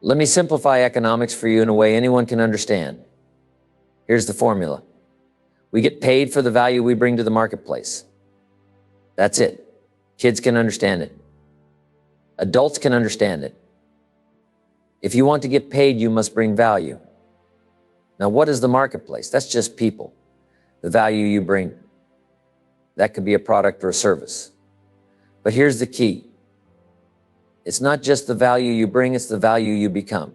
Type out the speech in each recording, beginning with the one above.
Let me simplify economics for you in a way anyone can understand. Here's the formula. We get paid for the value we bring to the marketplace. That's it. Kids can understand it. Adults can understand it. If you want to get paid, you must bring value. Now, what is the marketplace? That's just people. The value you bring. That could be a product or a service. But here's the key. It's not just the value you bring, it's the value you become.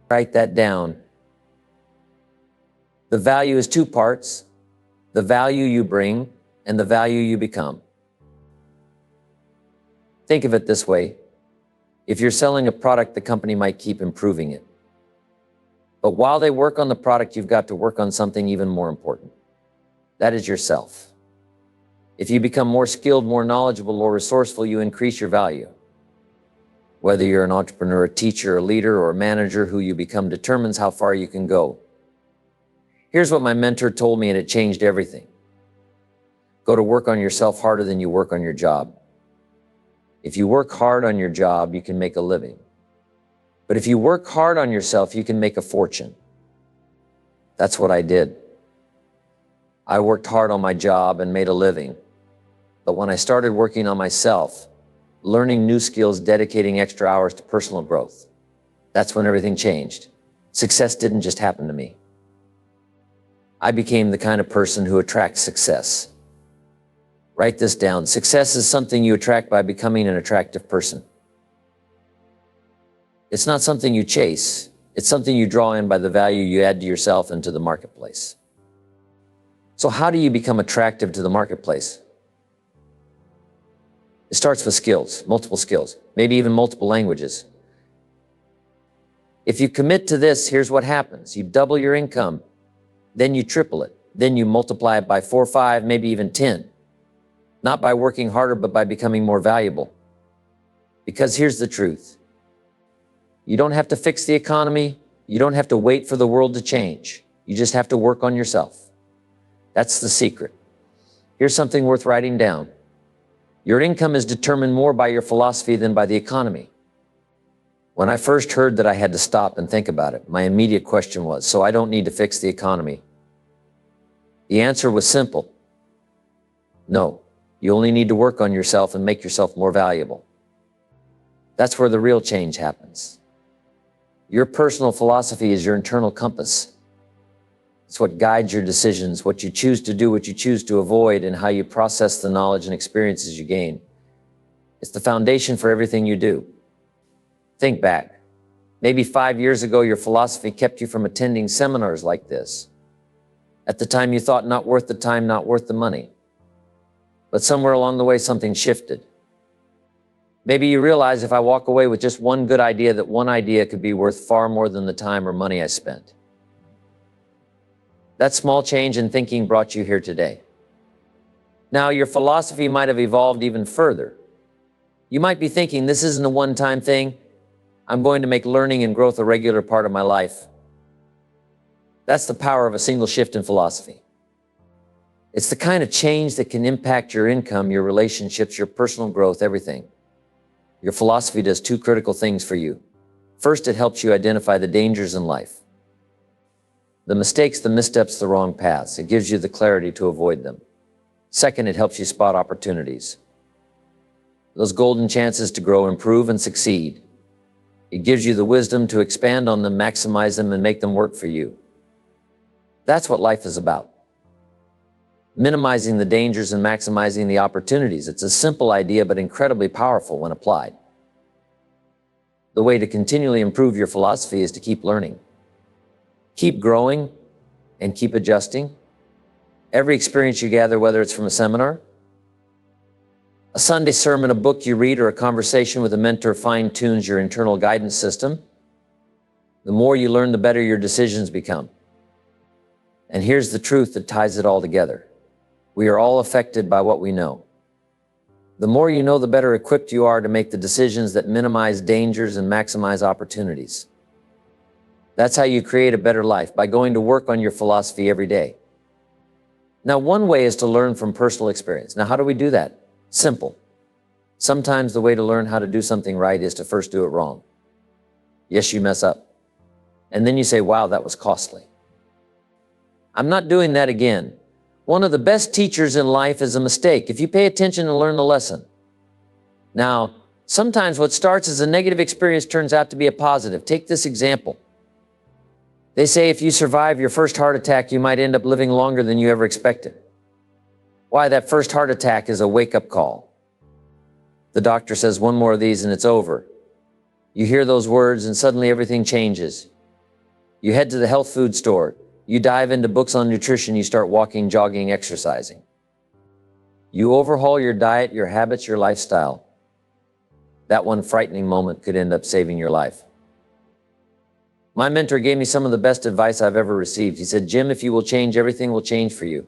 Write that down. The value is two parts, the value you bring and the value you become. Think of it this way. If you're selling a product, the company might keep improving it. But while they work on the product, you've got to work on something even more important. That is yourself. If you become more skilled, more knowledgeable, or resourceful, you increase your value. Whether you're an entrepreneur, a teacher, a leader, or a manager, who you become determines how far you can go. Here's what my mentor told me, and it changed everything. Go to work on yourself harder than you work on your job. If you work hard on your job, you can make a living. But if you work hard on yourself, you can make a fortune. That's what I did. I worked hard on my job and made a living. But when I started working on myself, learning new skills, dedicating extra hours to personal growth, that's when everything changed. Success didn't just happen to me. I became the kind of person who attracts success. Write this down. Success is something you attract by becoming an attractive person. It's not something you chase. It's something you draw in by the value you add to yourself and to the marketplace. So how do you become attractive to the marketplace? It starts with skills, multiple skills, maybe even multiple languages. If you commit to this, here's what happens. You double your income, then you triple it, then you multiply it by 4, 5, maybe even 10. Not by working harder, but by becoming more valuable. Because here's the truth. You don't have to fix the economy. You don't have to wait for the world to change. You just have to work on yourself. That's the secret. Here's something worth writing down. Your income is determined more by your philosophy than by the economy. When I first heard that I had to stop and think about it, my immediate question was, so I don't need to fix the economy? The answer was simple. No, you only need to work on yourself and make yourself more valuable. That's where the real change happens. Your personal philosophy is your internal compass. It's what guides your decisions, what you choose to do, what you choose to avoid, and how you process the knowledge and experiences you gain. It's the foundation for everything you do. Think back. Maybe 5 years ago, your philosophy kept you from attending seminars like this. At the time, you thought not worth the time, not worth the money. But somewhere along the way, something shifted. Maybe you realize if I walk away with just one good idea, that one idea could be worth far more than the time or money I spent. That small change in thinking brought you here today. Now, your philosophy might have evolved even further. You might be thinking, this isn't a one-time thing. I'm going to make learning and growth a regular part of my life. That's the power of a single shift in philosophy. It's the kind of change that can impact your income, your relationships, your personal growth, everything. Your philosophy does two critical things for you. First, it helps you identify the dangers in life. The mistakes, the missteps, the wrong paths. It gives you the clarity to avoid them. Second, it helps you spot opportunities. Those golden chances to grow, improve, and succeed. It gives you the wisdom to expand on them, maximize them, and make them work for you. That's what life is about. Minimizing the dangers and maximizing the opportunities. It's a simple idea, but incredibly powerful when applied. The way to continually improve your philosophy is to keep learning. Keep growing and keep adjusting. Every experience you gather, whether it's from a seminar, a Sunday sermon, a book you read, or a conversation with a mentor, fine-tunes your internal guidance system. The more you learn, the better your decisions become. And here's the truth that ties it all together. We are all affected by what we know. The more you know, the better equipped you are to make the decisions that minimize dangers and maximize opportunities. That's how you create a better life, by going to work on your philosophy every day. Now, one way is to learn from personal experience. Now, how do we do that? Simple. Sometimes the way to learn how to do something right is to first do it wrong. Yes, you mess up. And then you say, wow, that was costly. I'm not doing that again. One of the best teachers in life is a mistake, if you pay attention and learn the lesson. Now, sometimes what starts as a negative experience turns out to be a positive. Take this example. They say if you survive your first heart attack, you might end up living longer than you ever expected. Why? That first heart attack is a wake-up call. The doctor says one more of these and it's over. You hear those words and suddenly everything changes. You head to the health food store. You dive into books on nutrition. You start walking, jogging, exercising. You overhaul your diet, your habits, your lifestyle. That one frightening moment could end up saving your life. My mentor gave me some of the best advice I've ever received. He said, Jim, if you will change, everything will change for you.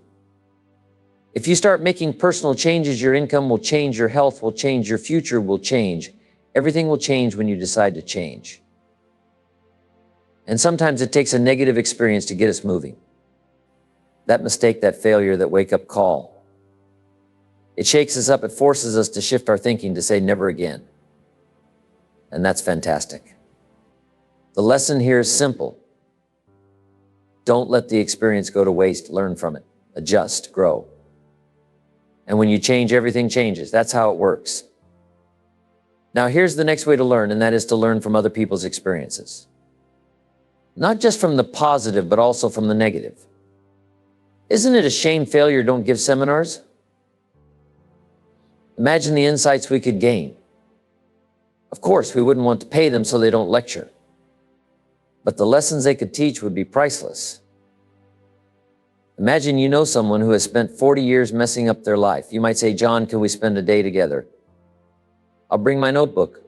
If you start making personal changes, your income will change, your health will change, your future will change. Everything will change when you decide to change. And sometimes it takes a negative experience to get us moving. That mistake, that failure, that wake-up call. It shakes us up, it forces us to shift our thinking to say never again. And that's fantastic. The lesson here is simple. Don't let the experience go to waste. Learn from it. Adjust, grow. And when you change, everything changes. That's how it works. Now here's the next way to learn, and that is to learn from other people's experiences. Not just from the positive, but also from the negative. Isn't it a shame failure don't give seminars? Imagine the insights we could gain. Of course, we wouldn't want to pay them so they don't lecture. But the lessons they could teach would be priceless. Imagine you know someone who has spent 40 years messing up their life. You might say, John, can we spend a day together? I'll bring my notebook.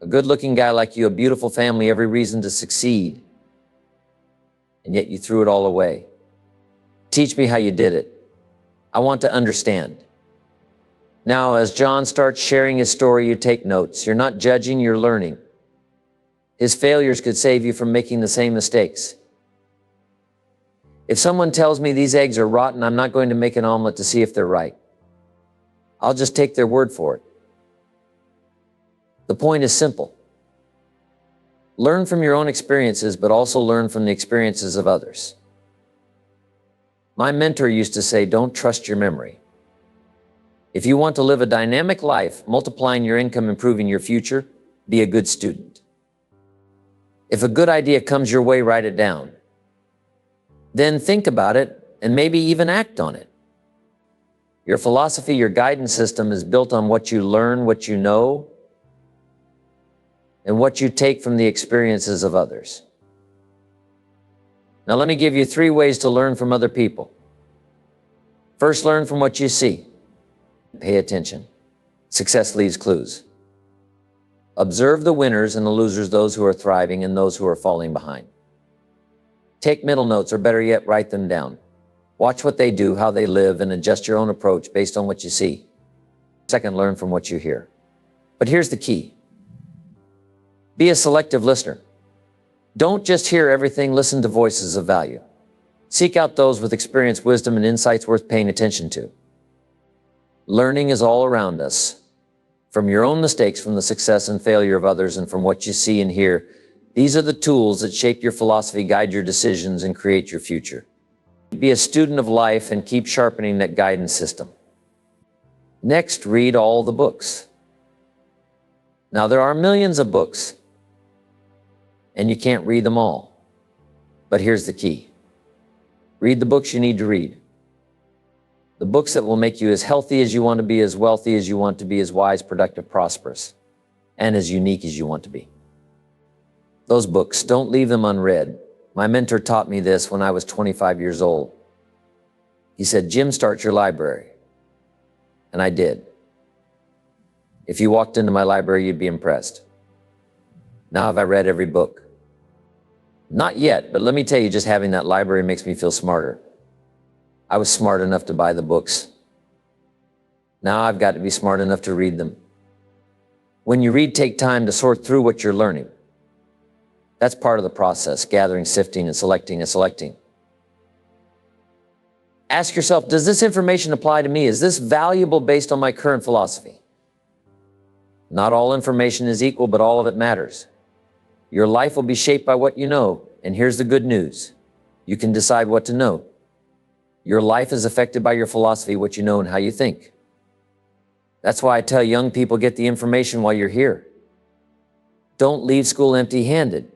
A good-looking guy like you, a beautiful family, every reason to succeed. And yet you threw it all away. Teach me how you did it. I want to understand. Now, as John starts sharing his story, you take notes. You're not judging, you're learning. His failures could save you from making the same mistakes. If someone tells me these eggs are rotten, I'm not going to make an omelet to see if they're right. I'll just take their word for it. The point is simple. Learn from your own experiences, but also learn from the experiences of others. My mentor used to say, don't trust your memory. If you want to live a dynamic life, multiplying your income, improving your future, be a good student. If a good idea comes your way, write it down. Then think about it and maybe even act on it. Your philosophy, your guidance system is built on what you learn, what you know, and what you take from the experiences of others. Now let me give you 3 ways to learn from other people. First, learn from what you see. Pay attention. Success leaves clues. Observe the winners and the losers, those who are thriving and those who are falling behind. Take mental notes, or better yet, write them down. Watch what they do, how they live, and adjust your own approach based on what you see. Second, learn from what you hear. But here's the key. Be a selective listener. Don't just hear everything, listen to voices of value. Seek out those with experience, wisdom, and insights worth paying attention to. Learning is all around us. From your own mistakes, from the success and failure of others, and from what you see and hear. These are the tools that shape your philosophy, guide your decisions, and create your future. Be a student of life and keep sharpening that guidance system. Next, read all the books. Now, there are millions of books, and you can't read them all. But here's the key. Read the books you need to read. The books that will make you as healthy as you want to be, as wealthy as you want to be, as wise, productive, prosperous, and as unique as you want to be. Those books, don't leave them unread. My mentor taught me this when I was 25 years old. He said, Jim, start your library. And I did. If you walked into my library, you'd be impressed. Now have I read every book? Not yet, but let me tell you, just having that library makes me feel smarter. I was smart enough to buy the books. Now I've got to be smart enough to read them. When you read, take time to sort through what you're learning. That's part of the process, gathering, sifting, and selecting. Ask yourself, does this information apply to me? Is this valuable based on my current philosophy? Not all information is equal, but all of it matters. Your life will be shaped by what you know. And here's the good news. You can decide what to know. Your life is affected by your philosophy, what you know, and how you think. That's why I tell young people, get the information while you're here. Don't leave school empty-handed.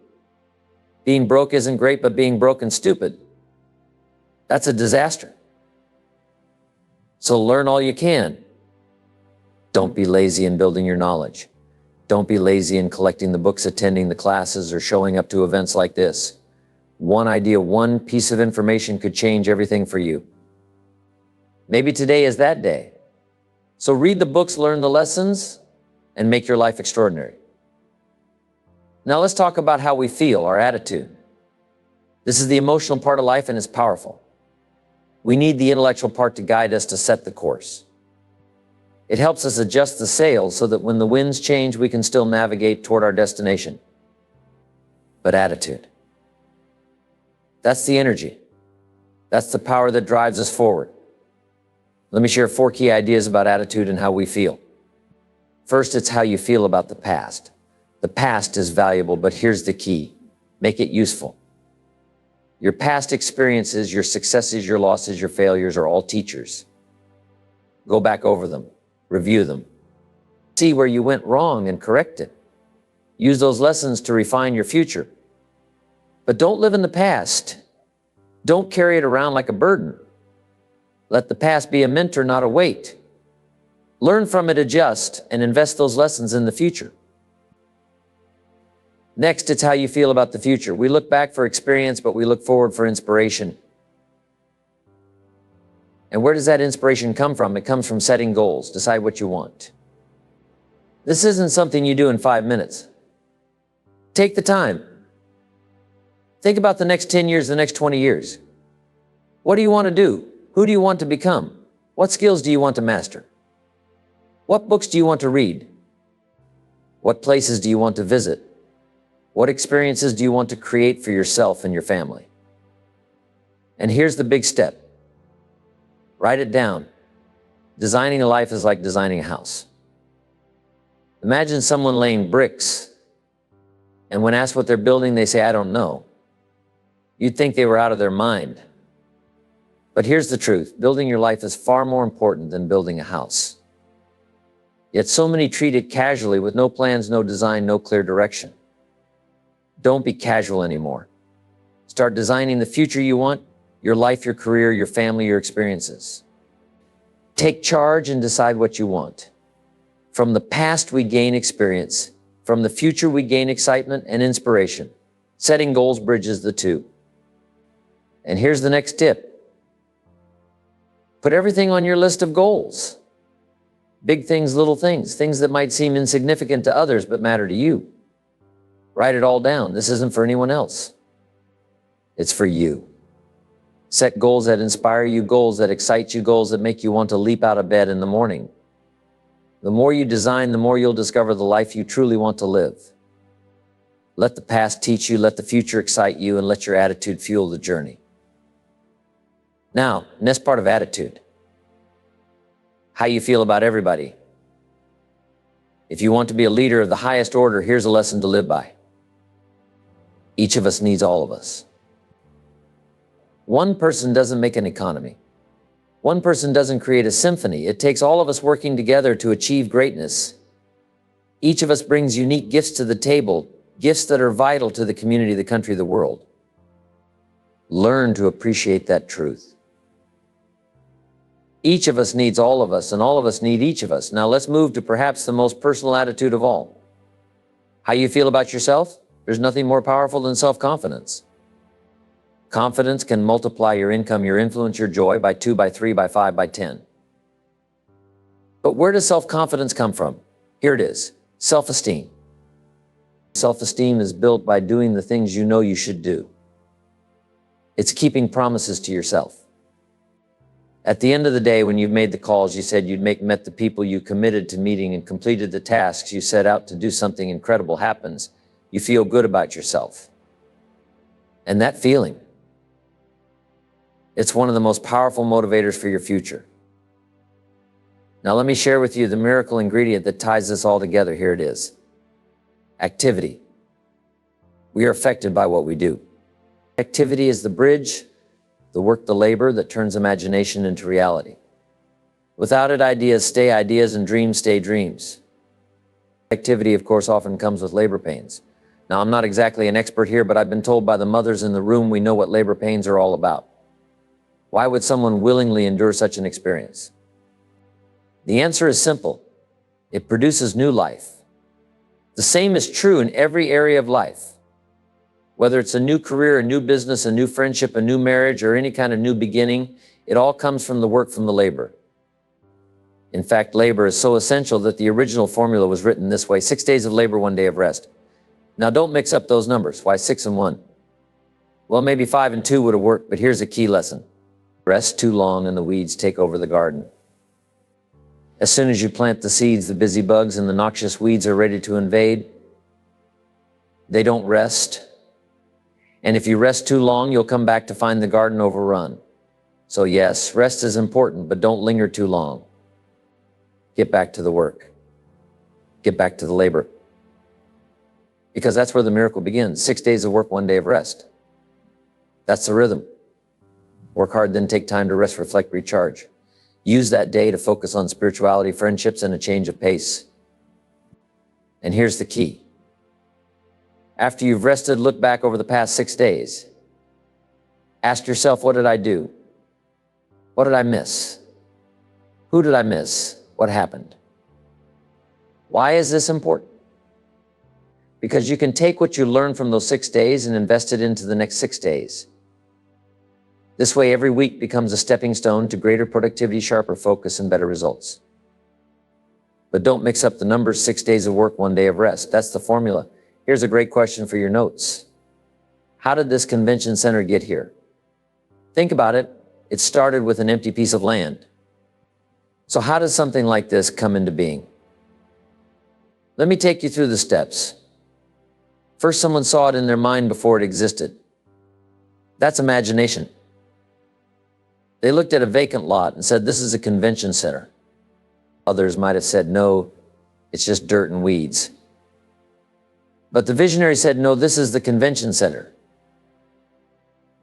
Being broke isn't great, but being broke and stupid, that's a disaster. So learn all you can. Don't be lazy in building your knowledge. Don't be lazy in collecting the books, attending the classes, or showing up to events like this. One idea, one piece of information could change everything for you. Maybe today is that day. So read the books, learn the lessons, and make your life extraordinary. Now let's talk about how we feel, our attitude. This is the emotional part of life, and it's powerful. We need the intellectual part to guide us to set the course. It helps us adjust the sails so that when the winds change, we can still navigate toward our destination. But attitude, that's the energy. That's the power that drives us forward. Let me share 4 key ideas about attitude and how we feel. First, it's how you feel about the past. The past is valuable, but here's the key. Make it useful. Your past experiences, your successes, your losses, your failures are all teachers. Go back over them, review them. See where you went wrong and correct it. Use those lessons to refine your future. But don't live in the past. Don't carry it around like a burden. Let the past be a mentor, not a weight. Learn from it, adjust, and invest those lessons in the future. Next, it's how you feel about the future. We look back for experience, but we look forward for inspiration. And where does that inspiration come from? It comes from setting goals. Decide what you want. This isn't something you do in 5 minutes. Take the time. Think about the next 10 years, the next 20 years. What do you want to do? Who do you want to become? What skills do you want to master? What books do you want to read? What places do you want to visit? What experiences do you want to create for yourself and your family? And here's the big step. Write it down. Designing a life is like designing a house. Imagine someone laying bricks, and when asked what they're building, they say, "I don't know." You'd think they were out of their mind. But here's the truth. Building your life is far more important than building a house. Yet so many treat it casually with no plans, no design, no clear direction. Don't be casual anymore. Start designing the future you want, your life, your career, your family, your experiences. Take charge and decide what you want. From the past, we gain experience. From the future, we gain excitement and inspiration. Setting goals bridges the two. And here's the next tip. Put everything on your list of goals. Big things, little things, things that might seem insignificant to others but matter to you. Write it all down. This isn't for anyone else. It's for you. Set goals that inspire you, goals that excite you, goals that make you want to leap out of bed in the morning. The more you design, the more you'll discover the life you truly want to live. Let the past teach you, let the future excite you, and let your attitude fuel the journey. Now, next part of attitude. How you feel about everybody. If you want to be a leader of the highest order, here's a lesson to live by. Each of us needs all of us. One person doesn't make an economy. One person doesn't create a symphony. It takes all of us working together to achieve greatness. Each of us brings unique gifts to the table, gifts that are vital to the community, the country, the world. Learn to appreciate that truth. Each of us needs all of us, and all of us need each of us. Now let's move to perhaps the most personal attitude of all. How you feel about yourself? There's nothing more powerful than self-confidence. Confidence can multiply your income, your influence, your joy by 2, by 3, by 5, by 10. But where does self-confidence come from? Here it is, self-esteem. Self-esteem is built by doing the things you know you should do. It's keeping promises to yourself. At the end of the day, when you've made the calls you said you'd make, met the people you committed to meeting, and completed the tasks you set out to do, something incredible happens. You feel good about yourself. And that feeling, it's one of the most powerful motivators for your future. Now let me share with you the miracle ingredient that ties this all together. Here it is. Activity. We are affected by what we do. Activity is the bridge, the work, the labor that turns imagination into reality. Without it, ideas stay ideas and dreams stay dreams. Activity, of course, often comes with labor pains. Now, I'm not exactly an expert here, but I've been told by the mothers in the room we know what labor pains are all about. Why would someone willingly endure such an experience? The answer is simple. It produces new life. The same is true in every area of life. Whether it's a new career, a new business, a new friendship, a new marriage, or any kind of new beginning, it all comes from the work, from the labor. In fact, labor is so essential that the original formula was written this way: 6 days of labor, 1 day of rest. Now, don't mix up those numbers. Why 6 and 1? Well, maybe 5 and 2 would have worked, but here's a key lesson. Rest too long and the weeds take over the garden. As soon as you plant the seeds, the busy bugs and the noxious weeds are ready to invade. They don't rest. And if you rest too long, you'll come back to find the garden overrun. So yes, rest is important, but don't linger too long. Get back to the work. Get back to the labor. Because that's where the miracle begins. 6 days of work, 1 day of rest. That's the rhythm. Work hard, then take time to rest, reflect, recharge. Use that day to focus on spirituality, friendships, and a change of pace. And here's the key. After you've rested, look back over the past 6 days. Ask yourself, what did I do? What did I miss? Who did I miss? What happened? Why is this important? Because you can take what you learned from those 6 days and invest it into the next 6 days. This way, every week becomes a stepping stone to greater productivity, sharper focus, and better results. But don't mix up the numbers: 6 days of work, 1 day of rest. That's the formula. Here's a great question for your notes. How did this convention center get here? Think about it. It started with an empty piece of land. So how does something like this come into being? Let me take you through the steps. First, someone saw it in their mind before it existed. That's imagination. They looked at a vacant lot and said, this is a convention center. Others might have said, no, it's just dirt and weeds. But the visionary said, no, this is the convention center.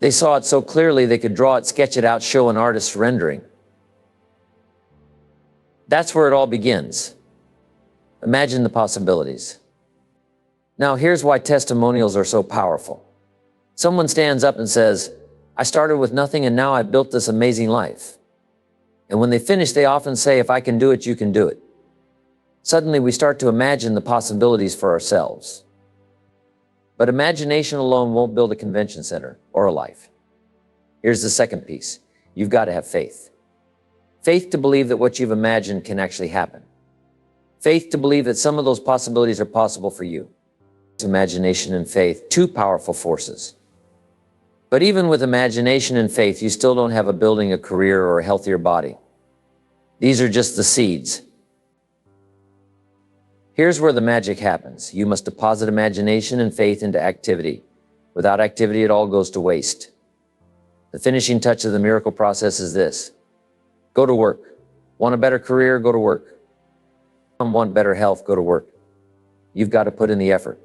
They saw it so clearly they could draw it, sketch it out, show an artist's rendering. That's where it all begins. Imagine the possibilities. Now, here's why testimonials are so powerful. Someone stands up and says, I started with nothing and now I've built this amazing life. And when they finish, they often say, if I can do it, you can do it. Suddenly, we start to imagine the possibilities for ourselves. But imagination alone won't build a convention center or a life. Here's the second piece. You've got to have faith. Faith to believe that what you've imagined can actually happen. Faith to believe that some of those possibilities are possible for you. Imagination and faith, two powerful forces. But even with imagination and faith, you still don't have a building, a career, or a healthier body. These are just the seeds. Here's where the magic happens. You must deposit imagination and faith into activity. Without activity, it all goes to waste. The finishing touch of the miracle process is this. Go to work. Want a better career? Go to work. Want better health? Go to work. You've got to put in the effort.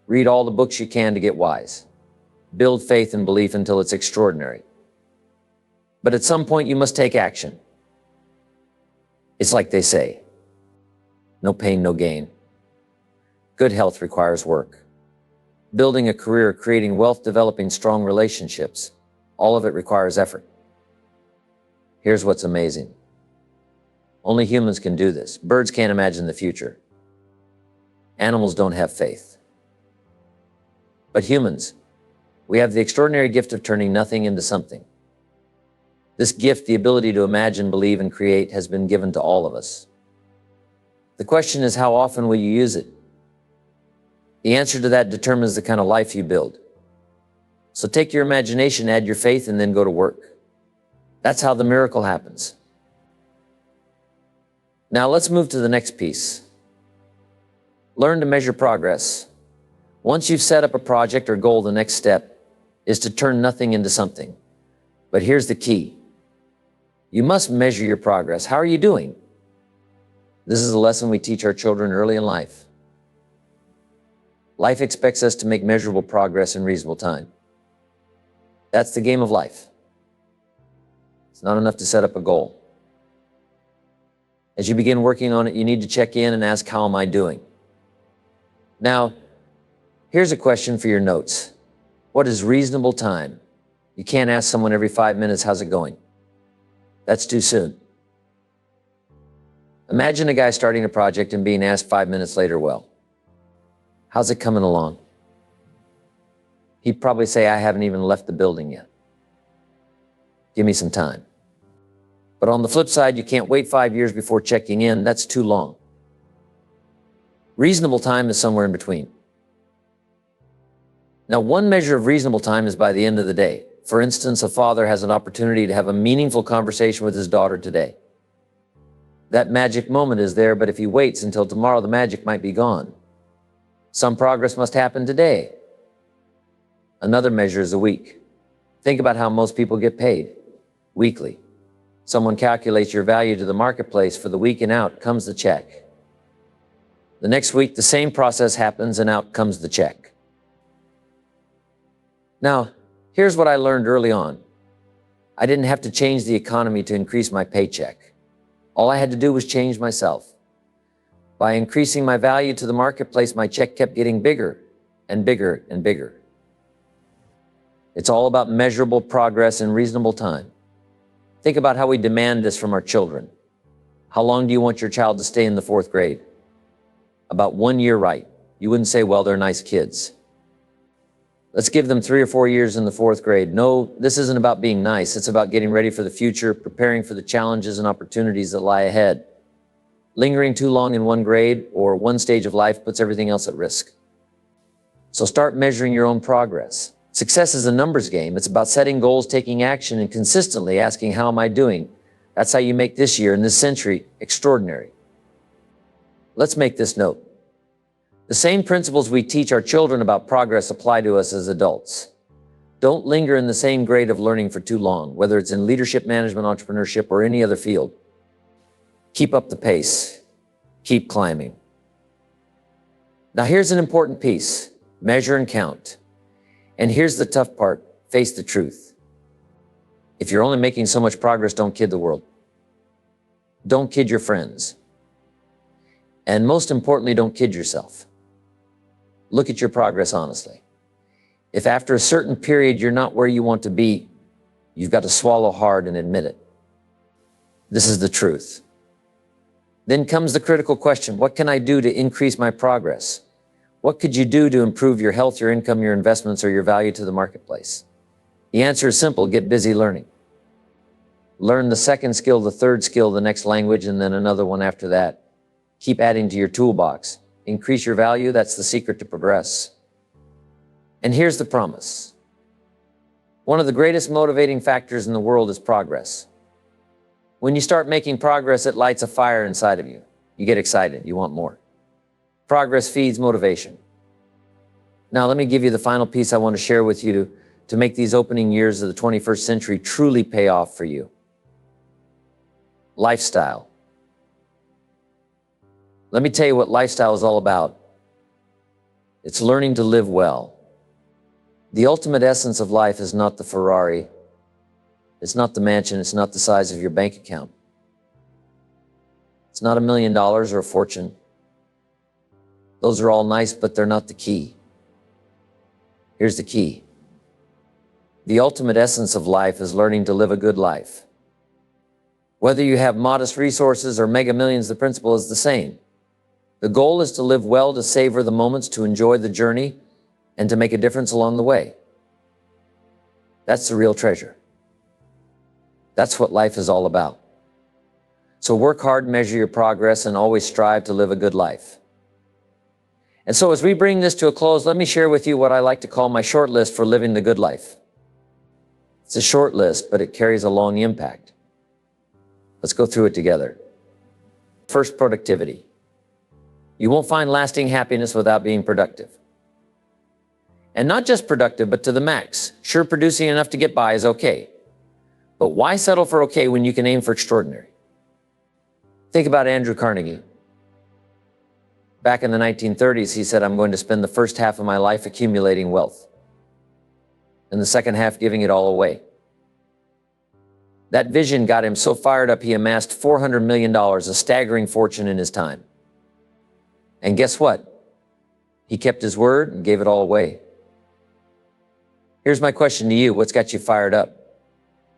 Read all the books you can to get wise. Build faith and belief until it's extraordinary. But at some point, you must take action. It's like they say, no pain, no gain. Good health requires work. Building a career, creating wealth, developing strong relationships, all of it requires effort. Here's what's amazing. Only humans can do this. Birds can't imagine the future. Animals don't have faith. But humans, we have the extraordinary gift of turning nothing into something. This gift, the ability to imagine, believe, and create, has been given to all of us. The question is, how often will you use it? The answer to that determines the kind of life you build. So take your imagination, add your faith, and then go to work. That's how the miracle happens. Now let's move to the next piece. Learn to measure progress. Once you've set up a project or goal, the next step is to turn nothing into something. But here's the key. You must measure your progress. How are you doing? This is a lesson we teach our children early in life. Life expects us to make measurable progress in reasonable time. That's the game of life. It's not enough to set up a goal. As you begin working on it, you need to check in and ask, how am I doing? Now, here's a question for your notes. What is reasonable time? You can't ask someone every 5 minutes, how's it going? That's too soon. Imagine a guy starting a project and being asked 5 minutes later, well, how's it coming along? He'd probably say, I haven't even left the building yet. Give me some time. But on the flip side, you can't wait 5 years before checking in. That's too long. Reasonable time is somewhere in between. Now, one measure of reasonable time is by the end of the day. For instance, a father has an opportunity to have a meaningful conversation with his daughter today. That magic moment is there, but if he waits until tomorrow, the magic might be gone. Some progress must happen today. Another measure is a week. Think about how most people get paid. Weekly. Someone calculates your value to the marketplace for the week, and out comes the check. The next week, the same process happens, and out comes the check. Now, here's what I learned early on. I didn't have to change the economy to increase my paycheck. All I had to do was change myself. By increasing my value to the marketplace, my check kept getting bigger and bigger and bigger. It's all about measurable progress in reasonable time. Think about how we demand this from our children. How long do you want your child to stay in the 4th grade? About 1 year, right? You wouldn't say, well, they're nice kids. Let's give them 3 or 4 years in the 4th grade. No, this isn't about being nice. It's about getting ready for the future, preparing for the challenges and opportunities that lie ahead. Lingering too long in one grade or one stage of life puts everything else at risk. So start measuring your own progress. Success is a numbers game. It's about setting goals, taking action, and consistently asking, how am I doing? That's how you make this year and this century extraordinary. Let's make this note. The same principles we teach our children about progress apply to us as adults. Don't linger in the same grade of learning for too long, whether it's in leadership, management, entrepreneurship, or any other field. Keep up the pace. Keep climbing. Now here's an important piece. Measure and count. And here's the tough part. Face the truth. If you're only making so much progress, don't kid the world. Don't kid your friends. And most importantly, don't kid yourself. Look at your progress honestly. If after a certain period you're not where you want to be, you've got to swallow hard and admit it. This is the truth. Then comes the critical question, what can I do to increase my progress? What could you do to improve your health, your income, your investments, or your value to the marketplace? The answer is simple, get busy learning. Learn the second skill, the third skill, the next language, and then another one after that. Keep adding to your toolbox. Increase your value, that's the secret to progress. And here's the promise. One of the greatest motivating factors in the world is progress. When you start making progress, it lights a fire inside of you. You get excited, you want more. Progress feeds motivation. Now, let me give you the final piece I want to share with you to make these opening years of the 21st century truly pay off for you. Lifestyle. Let me tell you what lifestyle is all about. It's learning to live well. The ultimate essence of life is not the Ferrari. It's not the mansion. It's not the size of your bank account. It's not $1 million or a fortune. Those are all nice, but they're not the key. Here's the key. The ultimate essence of life is learning to live a good life. Whether you have modest resources or mega millions, the principle is the same. The goal is to live well, to savor the moments, to enjoy the journey, and to make a difference along the way. That's the real treasure. That's what life is all about. So work hard, measure your progress, and always strive to live a good life. And so as we bring this to a close, let me share with you what I like to call my short list for living the good life. It's a short list, but it carries a long impact. Let's go through it together. First, productivity. You won't find lasting happiness without being productive. And not just productive, but to the max. Sure, producing enough to get by is okay. But why settle for okay when you can aim for extraordinary? Think about Andrew Carnegie. Back in the 1930s, he said, I'm going to spend the first half of my life accumulating wealth, and the second half giving it all away. That vision got him so fired up, he amassed $400 million, a staggering fortune in his time. And guess what? He kept his word and gave it all away. Here's my question to you. What's got you fired up?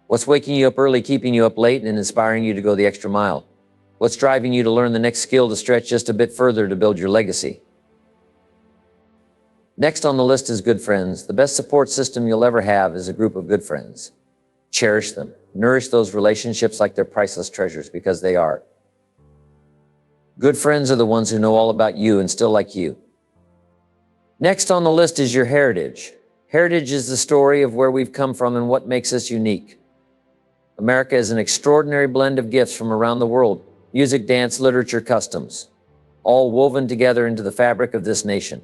What's waking you up early, keeping you up late, and inspiring you to go the extra mile? What's driving you to learn the next skill to stretch just a bit further to build your legacy? Next on the list is good friends. The best support system you'll ever have is a group of good friends. Cherish them. Nourish those relationships like they're priceless treasures, because they are. Good friends are the ones who know all about you and still like you. Next on the list is your heritage. Heritage is the story of where we've come from and what makes us unique. America is an extraordinary blend of gifts from around the world: music, dance, literature, customs, all woven together into the fabric of this nation.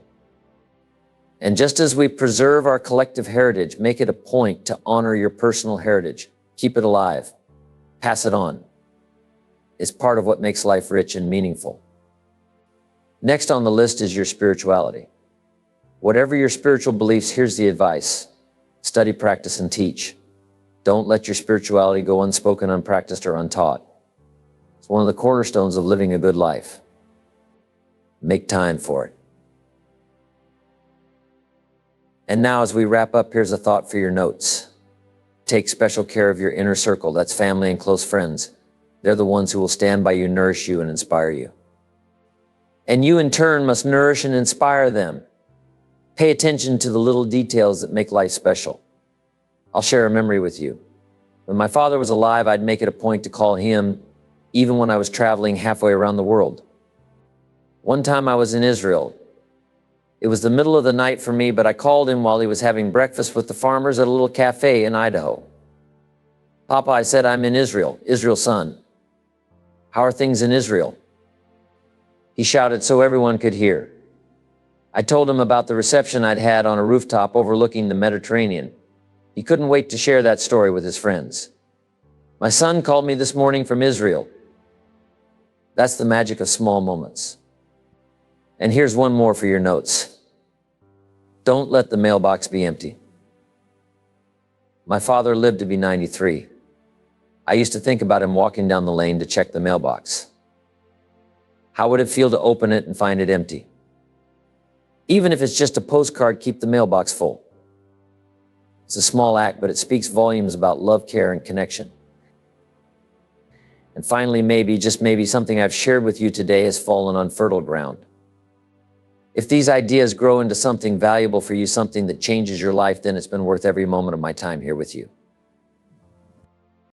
And just as we preserve our collective heritage, make it a point to honor your personal heritage. Keep it alive. Pass it on. It's part of what makes life rich and meaningful. Next on the list is your spirituality. Whatever your spiritual beliefs, here's the advice: study, practice, and teach. Don't let your spirituality go unspoken, unpracticed, or untaught. It's one of the cornerstones of living a good life. Make time for it. And now, as we wrap up, here's a thought for your notes. Take special care of your inner circle. That's family and close friends. They're the ones who will stand by you, nourish you, and inspire you. And you, in turn, must nourish and inspire them. Pay attention to the little details that make life special. I'll share a memory with you. When my father was alive, I'd make it a point to call him, even when I was traveling halfway around the world. One time I was in Israel. It was the middle of the night for me, but I called him while he was having breakfast with the farmers at a little cafe in Idaho. Papa, I said, I'm in Israel, Israel's son. How are things in Israel? He shouted so everyone could hear. I told him about the reception I'd had on a rooftop overlooking the Mediterranean. He couldn't wait to share that story with his friends. My son called me this morning from Israel. That's the magic of small moments. And here's one more for your notes. Don't let the mailbox be empty. My father lived to be 93. I used to think about him walking down the lane to check the mailbox. How would it feel to open it and find it empty? Even if it's just a postcard, keep the mailbox full. It's a small act, but it speaks volumes about love, care, and connection. And finally, maybe, just maybe, something I've shared with you today has fallen on fertile ground. If these ideas grow into something valuable for you, something that changes your life, then it's been worth every moment of my time here with you.